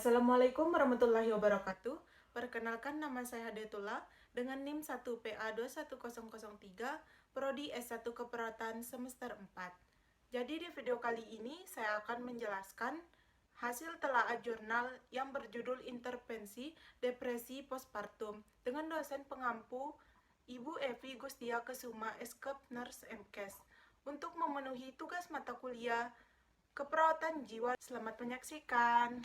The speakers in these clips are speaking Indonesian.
Assalamualaikum warahmatullahi wabarakatuh. Perkenalkan, nama saya Hadetullah dengan NIM 1PA21003, Prodi S1 Keperawatan semester 4. Jadi di video kali ini saya akan menjelaskan hasil telaah jurnal yang berjudul Intervensi Depresi Postpartum dengan dosen pengampu Ibu Evi Gustia Kesuma, Eskep Nurse MKes, untuk memenuhi tugas mata kuliah Keperawatan Jiwa. Selamat menyaksikan.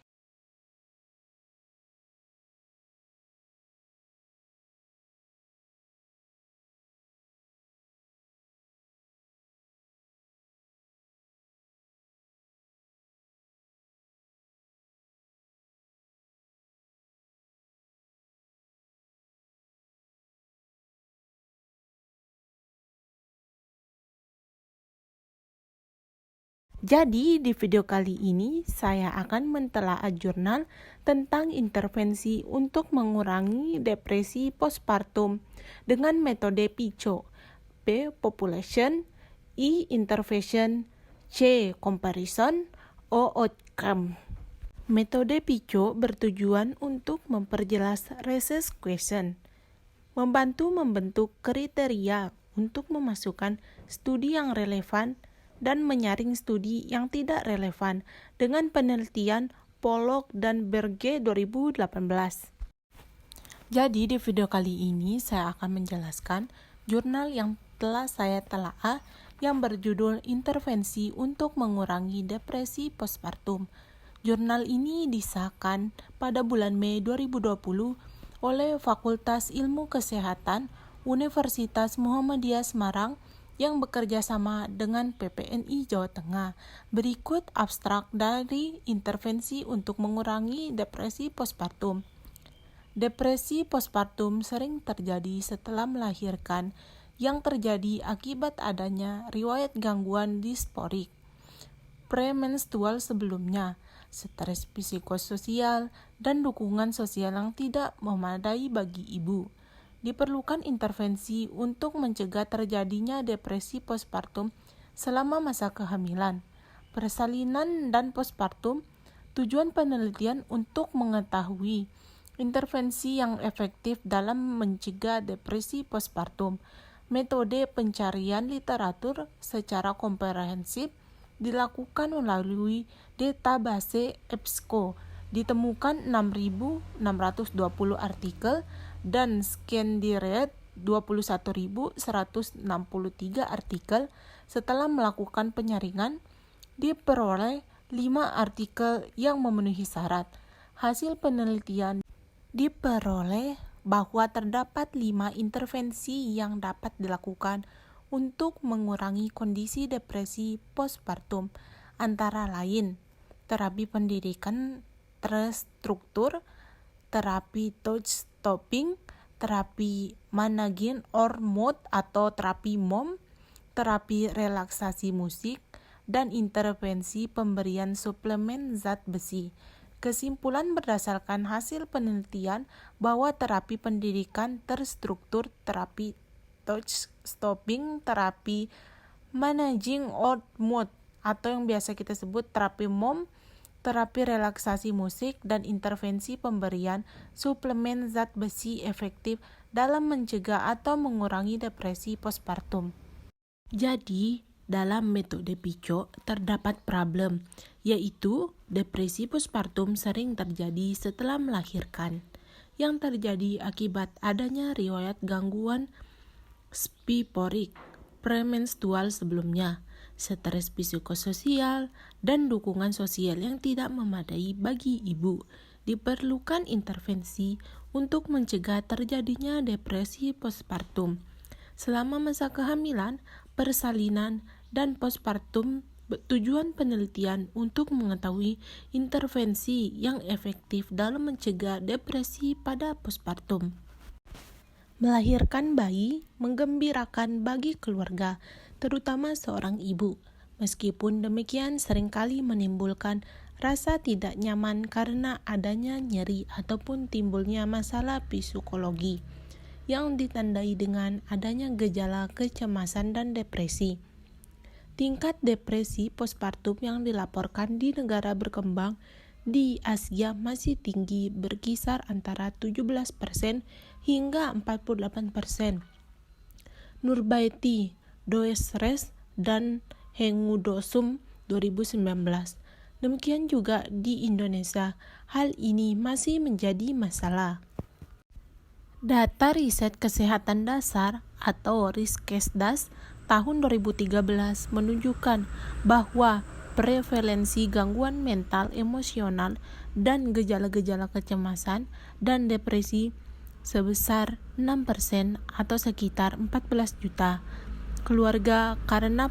Jadi di video kali ini saya akan mentelaah jurnal tentang intervensi untuk mengurangi depresi postpartum dengan metode PICO, P. Population, I. Intervention, C. Comparison, O. Outcome. Metode PICO bertujuan untuk memperjelas research question, membantu membentuk kriteria untuk memasukkan studi yang relevan dan menyaring studi yang tidak relevan dengan penelitian Pollock dan Berge 2018. Jadi di video kali ini saya akan menjelaskan jurnal yang telah saya telaah yang berjudul Intervensi untuk Mengurangi Depresi Postpartum. Jurnal ini disahkan pada bulan Mei 2020 oleh Fakultas Ilmu Kesehatan Universitas Muhammadiyah Semarang yang bekerja sama dengan PPNI Jawa Tengah. Berikut abstrak dari intervensi untuk mengurangi depresi postpartum. Depresi postpartum sering terjadi setelah melahirkan yang terjadi akibat adanya riwayat gangguan disporik premenstrual sebelumnya, stres psikososial, dan dukungan sosial yang tidak memadai bagi ibu. Diperlukan intervensi untuk mencegah terjadinya depresi postpartum selama masa kehamilan, persalinan, dan postpartum. Tujuan penelitian untuk mengetahui intervensi yang efektif dalam mencegah depresi postpartum. Metode pencarian literatur secara komprehensif dilakukan melalui database EBSCO. Ditemukan 6.620 artikel dan scan di rate 21.163 artikel. Setelah melakukan penyaringan, diperoleh 5 artikel yang memenuhi syarat. Hasil penelitian diperoleh bahwa terdapat 5 intervensi yang dapat dilakukan untuk mengurangi kondisi depresi postpartum, antara lain terapi pendidikan terstruktur, terapi touch stopping, terapi managing or mood atau terapi MOM, terapi relaksasi musik, dan intervensi pemberian suplemen zat besi. Kesimpulan berdasarkan hasil penelitian bahwa terapi pendidikan terstruktur, terapi touch stopping, terapi managing or mood atau yang biasa kita sebut terapi MOM, terapi relaksasi musik, dan intervensi pemberian suplemen zat besi efektif dalam mencegah atau mengurangi depresi postpartum. Jadi, dalam metode PICO terdapat problem, yaitu depresi postpartum sering terjadi setelah melahirkan, yang terjadi akibat adanya riwayat gangguan spiporik premenstrual sebelumnya, stres psikososial, dan dukungan sosial yang tidak memadai bagi ibu. Diperlukan intervensi untuk mencegah terjadinya depresi postpartum selama masa kehamilan, persalinan, dan postpartum. Tujuan penelitian untuk mengetahui intervensi yang efektif dalam mencegah depresi pada postpartum. Melahirkan bayi menggembirakan bagi keluarga, terutama seorang ibu. Meskipun demikian, seringkali menimbulkan rasa tidak nyaman karena adanya nyeri ataupun timbulnya masalah psikologi yang ditandai dengan adanya gejala kecemasan dan depresi. Tingkat depresi postpartum yang dilaporkan di negara berkembang di Asia masih tinggi, berkisar antara 17% hingga 48%. Nurbaiti, Doesres, dan Hengudosum 2019. Demikian juga di Indonesia, hal ini masih menjadi masalah. Data Riset Kesehatan Dasar atau Riskesdas tahun 2013 menunjukkan bahwa prevalensi gangguan mental emosional dan gejala-gejala kecemasan dan depresi sebesar 6% atau sekitar 14 juta keluarga karena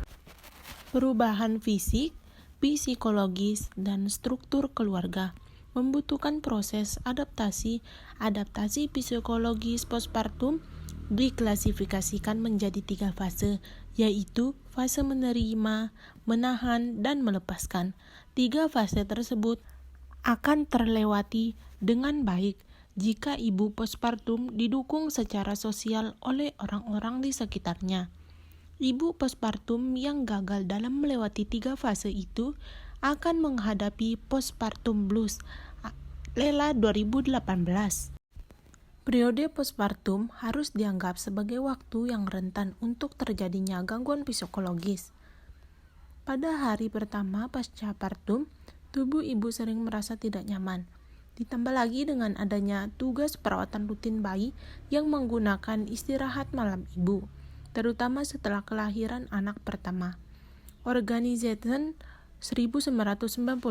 perubahan fisik, psikologis, dan struktur keluarga membutuhkan proses adaptasi. Adaptasi psikologis postpartum diklasifikasikan menjadi 3 fase, yaitu fase menerima, menahan, dan melepaskan. 3 fase tersebut akan terlewati dengan baik jika ibu postpartum didukung secara sosial oleh orang-orang di sekitarnya. Ibu postpartum yang gagal dalam melewati 3 fase itu akan menghadapi postpartum blues. Lela 2018. Periode postpartum harus dianggap sebagai waktu yang rentan untuk terjadinya gangguan psikologis. Pada hari pertama pasca partum, tubuh ibu sering merasa tidak nyaman. Ditambah lagi dengan adanya tugas perawatan rutin bayi yang menggunakan istirahat malam ibu, terutama setelah kelahiran anak pertama. Organization 1996,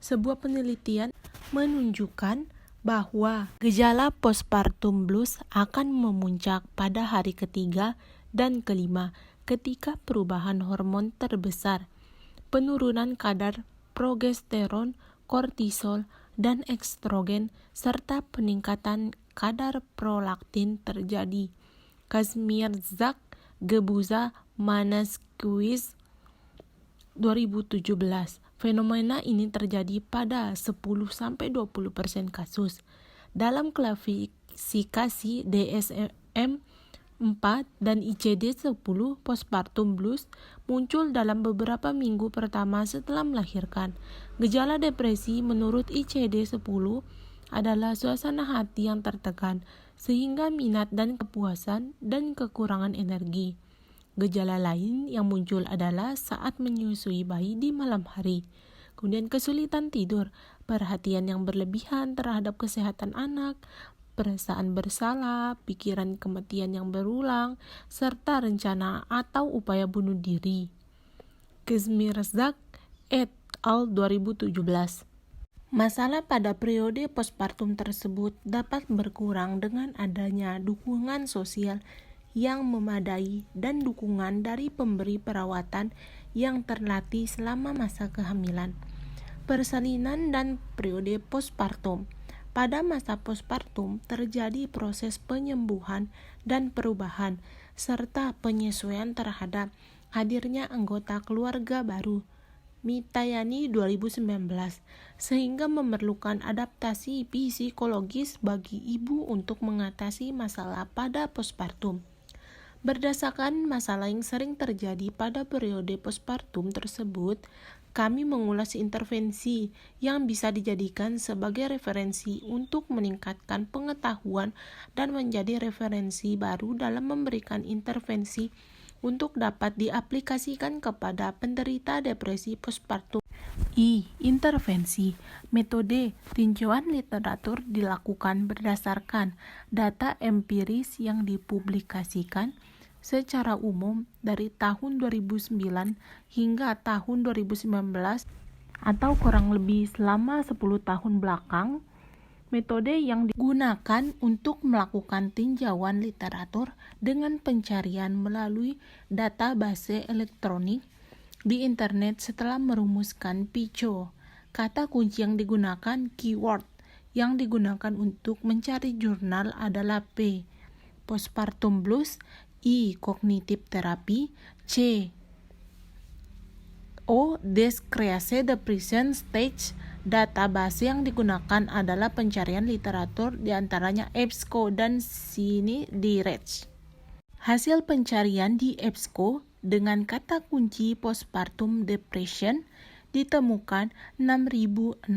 sebuah penelitian menunjukkan bahwa gejala postpartum blues akan memuncak pada hari ketiga dan kelima ketika perubahan hormon terbesar, penurunan kadar progesteron, kortisol, dan estrogen, serta peningkatan kadar prolaktin terjadi. Kazmierzak, Gebuza, Manasquiz 2017. Fenomena ini terjadi pada 10-20% kasus. Dalam klasifikasi DSM-4 dan ICD-10, postpartum blues muncul dalam beberapa minggu pertama setelah melahirkan. Gejala depresi menurut ICD-10 adalah suasana hati yang tertekan, sehingga minat dan kepuasan dan kekurangan energi. Gejala lain yang muncul adalah saat menyusui bayi di malam hari, kemudian kesulitan tidur, perhatian yang berlebihan terhadap kesehatan anak, perasaan bersalah, pikiran kematian yang berulang, serta rencana atau upaya bunuh diri. Kazmierzak et al. 2017. Masalah pada periode postpartum tersebut dapat berkurang dengan adanya dukungan sosial yang memadai dan dukungan dari pemberi perawatan yang terlatih selama masa kehamilan. Persalinan dan periode postpartum. Pada masa postpartum terjadi proses penyembuhan dan perubahan serta penyesuaian terhadap hadirnya anggota keluarga baru. Mitayani 2019, sehingga memerlukan adaptasi psikologis bagi ibu untuk mengatasi masalah pada postpartum. Berdasarkan masalah yang sering terjadi pada periode postpartum tersebut, kami mengulas intervensi yang bisa dijadikan sebagai referensi untuk meningkatkan pengetahuan dan menjadi referensi baru dalam memberikan intervensi untuk dapat diaplikasikan kepada penderita depresi postpartum. Intervensi. Metode tinjauan literatur dilakukan berdasarkan data empiris yang dipublikasikan secara umum dari tahun 2009 hingga tahun 2019 atau kurang lebih selama 10 tahun belakang. Metode yang digunakan untuk melakukan tinjauan literatur dengan pencarian melalui database elektronik di internet setelah merumuskan PICO. Kata kunci yang digunakan, keyword yang digunakan untuk mencari jurnal adalah P. Postpartum blues, I. Cognitive therapy, C. O. Decrease depression stage. Database yang digunakan adalah pencarian literatur diantaranya EBSCO dan CINI-DIRECH. Hasil pencarian di EBSCO dengan kata kunci postpartum depression ditemukan 6.620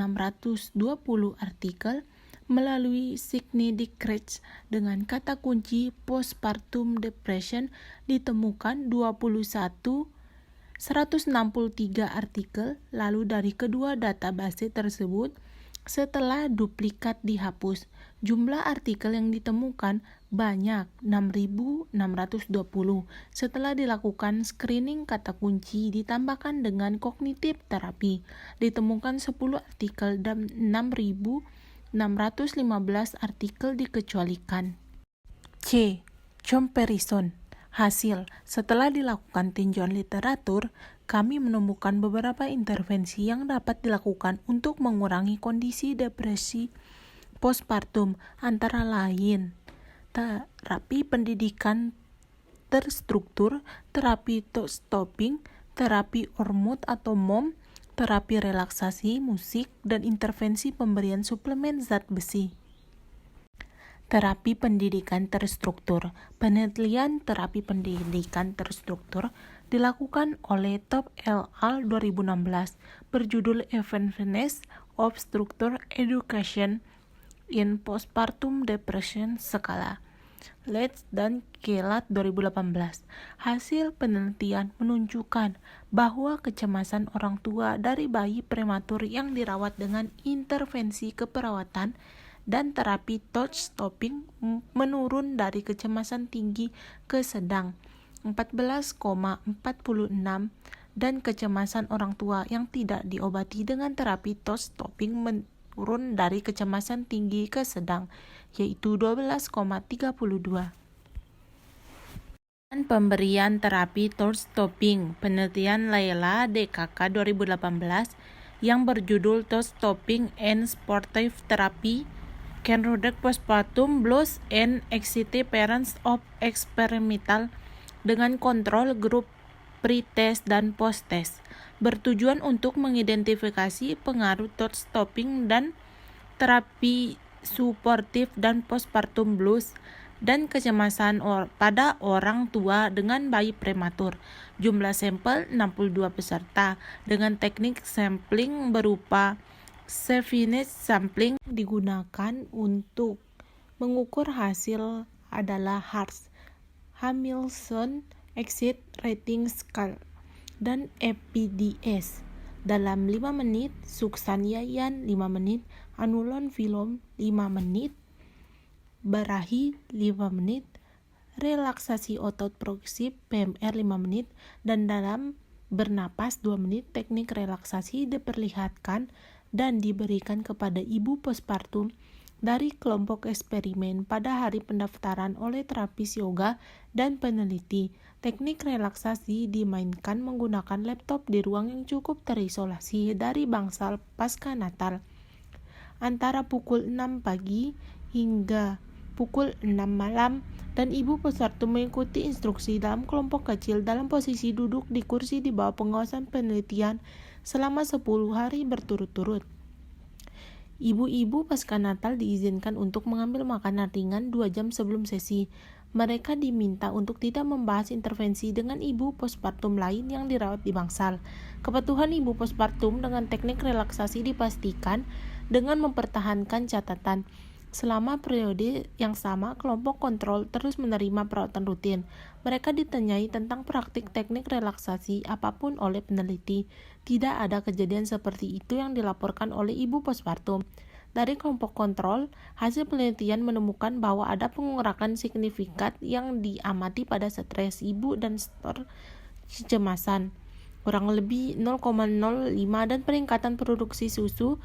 artikel melalui Sydney Decrease dengan kata kunci postpartum depression ditemukan 163 artikel. Lalu dari kedua database tersebut, setelah duplikat dihapus, jumlah artikel yang ditemukan banyak 6.620. Setelah dilakukan screening kata kunci ditambahkan dengan kognitif terapi, ditemukan 10 artikel dan 6.615 artikel dikecualikan. C. Comparison. Hasil, setelah dilakukan tinjauan literatur, kami menemukan beberapa intervensi yang dapat dilakukan untuk mengurangi kondisi depresi postpartum, antara lain terapi pendidikan terstruktur, terapi thought stopping, terapi Ormond atau MOM, terapi relaksasi, musik, dan intervensi pemberian suplemen zat besi. Terapi pendidikan terstruktur. Penelitian terapi pendidikan terstruktur dilakukan oleh Top et al. 2016 berjudul Effectiveness of Structured Education in Postpartum Depression Skala Letts dan Kelat 2018. Hasil penelitian menunjukkan bahwa kecemasan orang tua dari bayi prematur yang dirawat dengan intervensi keperawatan dan terapi thought stopping menurun dari kecemasan tinggi ke sedang 14,46 dan kecemasan orang tua yang tidak diobati dengan terapi thought stopping menurun dari kecemasan tinggi ke sedang yaitu 12,32. Dan pemberian terapi thought stopping. Penelitian Layla DKK 2018 yang berjudul Thought Stopping and Supportive Therapy Can Reduce Postpartum Blues and Anxiety Parents of Experimental dengan kontrol grup pre-test dan post-test bertujuan untuk mengidentifikasi pengaruh thought stopping dan terapi suportif dan postpartum blues dan kecemasan pada orang tua dengan bayi prematur. Jumlah sampel 62 peserta dengan teknik sampling berupa Cephenic sampling digunakan untuk mengukur hasil adalah Harsh-Hamilton Exit Rating Scale dan EPDS dalam 5 menit, Suksan Yayan 5 menit, Anulon Vilom 5 menit, Barahi 5 menit, relaksasi otot progresif PMR 5 menit, dan dalam bernapas 2 menit. Teknik relaksasi diperlihatkan dan diberikan kepada ibu postpartum dari kelompok eksperimen pada hari pendaftaran oleh terapis yoga dan peneliti. Teknik relaksasi dimainkan menggunakan laptop di ruang yang cukup terisolasi dari bangsal pasca natal antara pukul 6 pagi hingga pukul 6 malam, dan ibu postpartum mengikuti instruksi dalam kelompok kecil dalam posisi duduk di kursi di bawah pengawasan penelitian selama 10 hari berturut-turut. Ibu-ibu pasca natal diizinkan untuk mengambil makanan ringan 2 jam sebelum sesi. Mereka diminta untuk tidak membahas intervensi dengan ibu postpartum lain yang dirawat di bangsal. Kepatuhan ibu postpartum dengan teknik relaksasi dipastikan dengan mempertahankan catatan. Selama periode yang sama, kelompok kontrol terus menerima perawatan rutin. Mereka ditanyai tentang praktik teknik relaksasi apapun oleh peneliti. Tidak ada kejadian seperti itu yang dilaporkan oleh ibu postpartum. Dari kelompok kontrol, hasil penelitian menemukan bahwa ada pengurangan signifikan yang diamati pada stres ibu dan skor kecemasan, kurang lebih 0,05, dan peningkatan produksi susu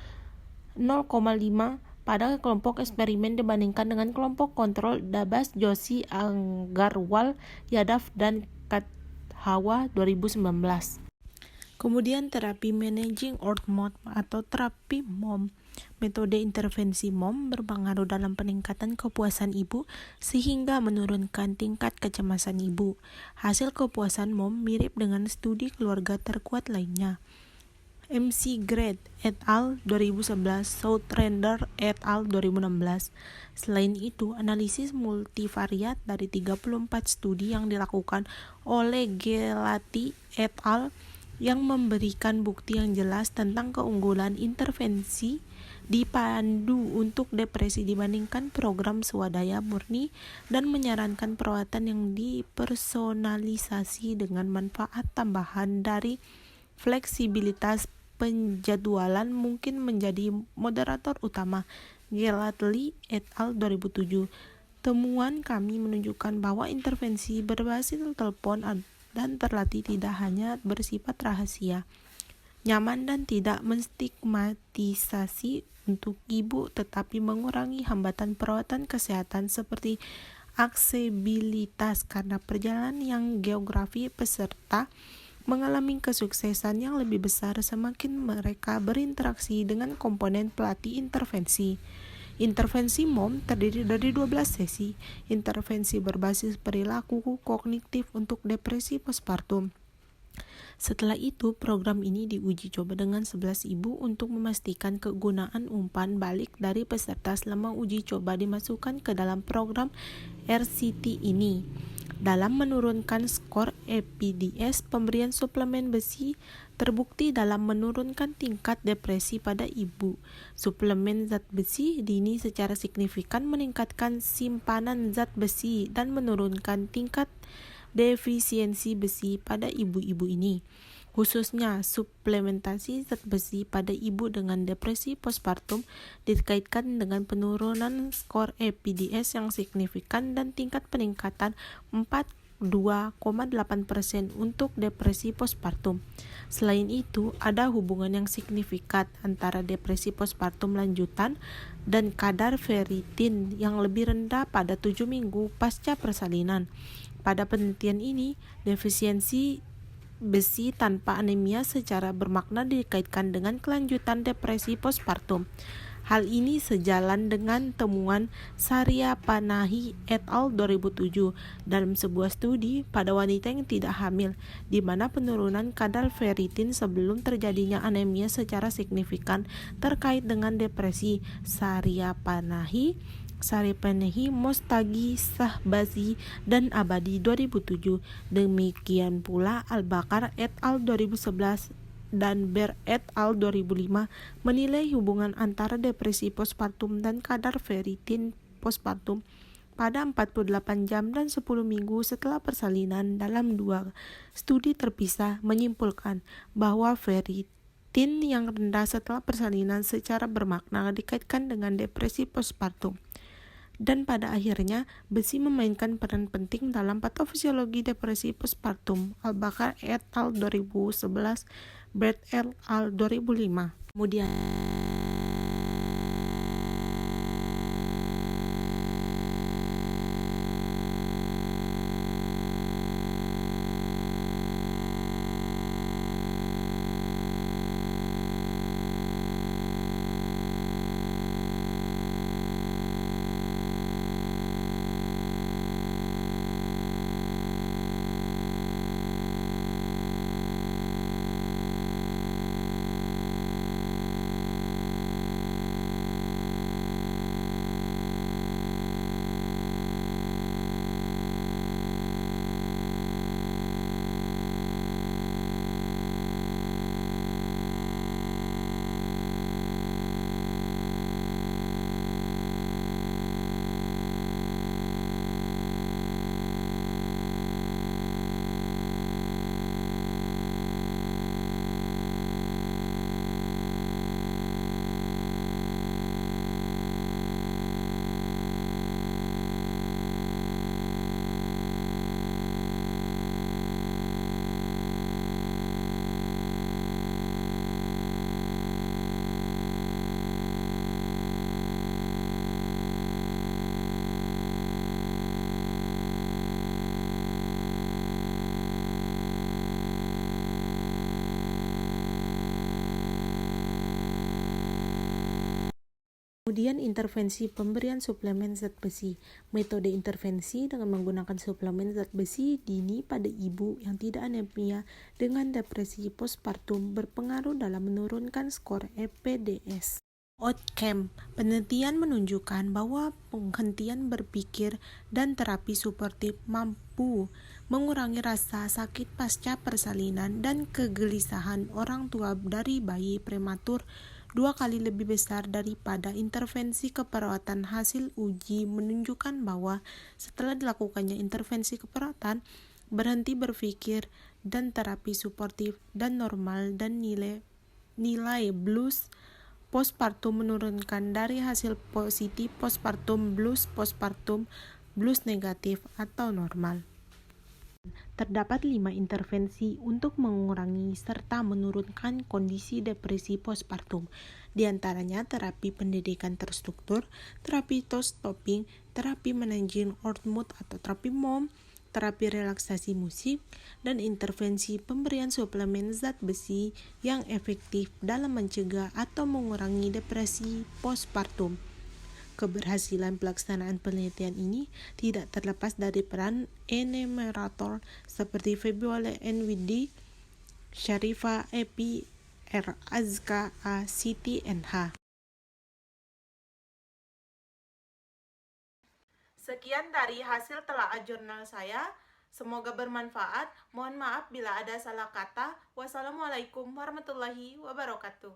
0,5 pada kelompok eksperimen dibandingkan dengan kelompok kontrol Dabas, Joshi, Agarwal, Yadav, dan Kathawa 2019. Kemudian terapi Managing Ormond atau terapi MOM. Metode intervensi MOM berpengaruh dalam peningkatan kepuasan ibu sehingga menurunkan tingkat kecemasan ibu. Hasil kepuasan MOM mirip dengan studi keluarga terkuat lainnya. McGrath et al. 2011, Southrender et al. 2016. Selain itu, analisis multivariat dari 34 studi yang dilakukan oleh Gelati et al. yang memberikan bukti yang jelas tentang keunggulan intervensi dipandu untuk depresi dibandingkan program swadaya murni dan menyarankan perawatan yang dipersonalisasi dengan manfaat tambahan dari fleksibilitas penjadwalan mungkin menjadi moderator utama. Gelatli et al. 2007. Temuan kami menunjukkan bahwa intervensi berbasis telepon dan terlatih tidak hanya bersifat rahasia, nyaman dan tidak menstigmatisasi untuk ibu, tetapi mengurangi hambatan perawatan kesehatan seperti aksesibilitas karena perjalanan yang geografi peserta mengalami kesuksesan yang lebih besar semakin mereka berinteraksi dengan komponen pelatih intervensi. Intervensi MOM terdiri dari 12 sesi. Intervensi berbasis perilaku kognitif untuk depresi postpartum. Setelah itu, program ini diuji coba dengan 11 ibu untuk memastikan kegunaan umpan balik dari peserta selama uji coba dimasukkan ke dalam program RCT ini. Dalam menurunkan skor EPDS, pemberian suplemen besi terbukti dalam menurunkan tingkat depresi pada ibu. Suplemen zat besi dini secara signifikan meningkatkan simpanan zat besi dan menurunkan tingkat defisiensi besi pada ibu-ibu ini. Khususnya, suplementasi zat besi pada ibu dengan depresi postpartum dikaitkan dengan penurunan skor EPDS yang signifikan dan tingkat peningkatan 42,8% untuk depresi postpartum. Selain itu, ada hubungan yang signifikan antara depresi postpartum lanjutan dan kadar ferritin yang lebih rendah pada 7 minggu pasca persalinan. Pada penelitian ini, defisiensi besi tanpa anemia secara bermakna dikaitkan dengan kelanjutan depresi postpartum. Hal ini sejalan dengan temuan Saryapanahi et al. 2007 dalam sebuah studi pada wanita yang tidak hamil, di mana penurunan kadar ferritin sebelum terjadinya anemia secara signifikan terkait dengan depresi. Saryapanahi, Mostagi, Shahbazi, dan Abadi 2007. Demikian pula Al-Bakar et al. 2011 dan Ber et al. 2005 menilai hubungan antara depresi postpartum dan kadar ferritin postpartum pada 48 jam dan 10 minggu setelah persalinan. Dalam 2 studi terpisah menyimpulkan bahwa ferritin yang rendah setelah persalinan secara bermakna dikaitkan dengan depresi postpartum. Dan pada akhirnya, besi memainkan peran penting dalam patofisiologi depresi postpartum. Al-Bakar et al. 2011, Bird et al. 2005. Kemudian intervensi pemberian suplemen zat besi. Metode intervensi dengan menggunakan suplemen zat besi dini pada ibu yang tidak anemia dengan depresi postpartum berpengaruh dalam menurunkan skor EPDS. Outcome. Penelitian menunjukkan bahwa penghentian berpikir dan terapi suportif mampu mengurangi rasa sakit pasca persalinan dan kegelisahan orang tua dari bayi prematur 2 kali lebih besar daripada intervensi keperawatan. Hasil uji menunjukkan bahwa setelah dilakukannya intervensi keperawatan, berhenti berpikir, dan terapi suportif dan normal, dan nilai blues postpartum menurunkan dari hasil positif postpartum, blues negatif atau normal. Terdapat 5 intervensi untuk mengurangi serta menurunkan kondisi depresi postpartum. Di antaranya terapi pendidikan terstruktur, terapi stopping, terapi managing mood atau terapi MOM, terapi relaksasi musik, dan intervensi pemberian suplemen zat besi yang efektif dalam mencegah atau mengurangi depresi postpartum. Keberhasilan pelaksanaan penelitian ini tidak terlepas dari peran enumerator seperti Fabiola N. Widi, Syarifah Epi, R. Azka A. Siti NH. Sekian dari hasil telaah jurnal saya. Semoga bermanfaat. Mohon maaf bila ada salah kata. Wassalamualaikum warahmatullahi wabarakatuh.